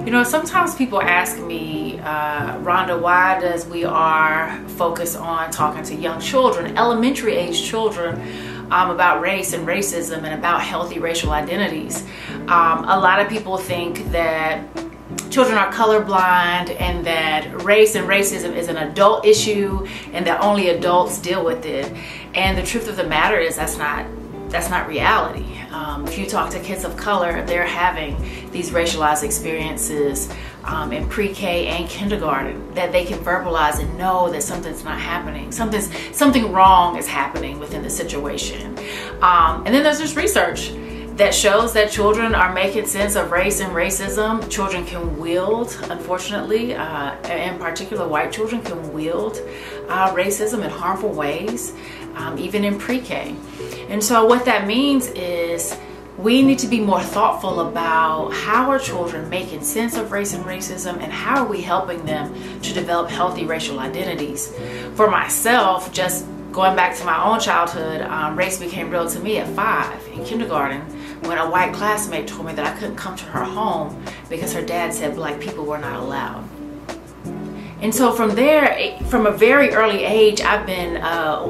You know, sometimes people ask me, Rhonda, why does we are focus on talking to young children, elementary age children, about race and racism and about healthy racial identities? A lot of people think that children are colorblind and that race and racism is an adult issue and that only adults deal with it. And the truth of the matter is that's not reality. If you talk to kids of color, they're having these racialized experiences in pre-K and kindergarten that they can verbalize and know that something's not happening. Something wrong is happening within the situation. And then there's this research that shows that children are making sense of race and racism. Children can wield, unfortunately, in particular white children can wield racism in harmful ways, even in pre-K. And so what that means is we need to be more thoughtful about how are children making sense of race and racism, and how are we helping them to develop healthy racial identities. For myself, just going back to my own childhood, race became real to me at 5 in kindergarten when a white classmate told me that I couldn't come to her home because her dad said black people were not allowed. And so from there, from a very early age, I've been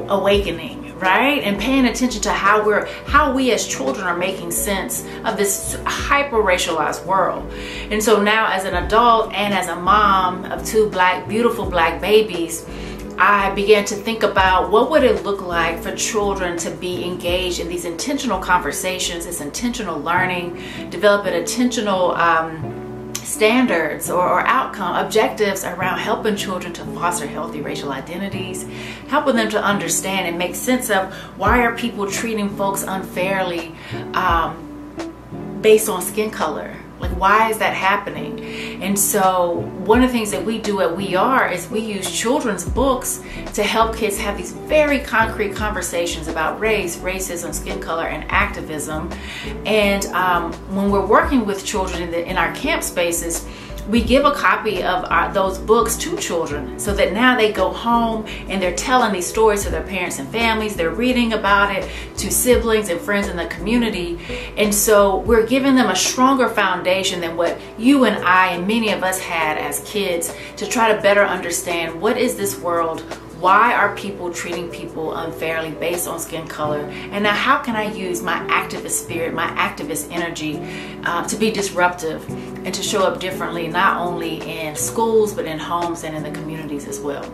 awakening, right? And paying attention to how we as children are making sense of this hyper-racialized world. And so now as an adult and as a mom of 2 beautiful black babies, I began to think about what would it look like for children to be engaged in these intentional conversations, this intentional learning, developing intentional standards or outcome objectives around helping children to foster healthy racial identities, helping them to understand and make sense of why are people treating folks unfairly based on skin color. Like, why is that happening? And so one of the things that we do at We Are is we use children's books to help kids have these very concrete conversations about race, racism, skin color, and activism. And when we're working with children in our camp spaces, we give a copy of those books to children so that now they go home and they're telling these stories to their parents and families. They're reading about it to siblings and friends in the community. And so we're giving them a stronger foundation than what you and I and many of us had as kids to try to better understand what is this world. Why are people treating people unfairly based on skin color? And now how can I use my activist spirit, my activist energy to be disruptive and to show up differently, not only in schools, but in homes and in the communities as well?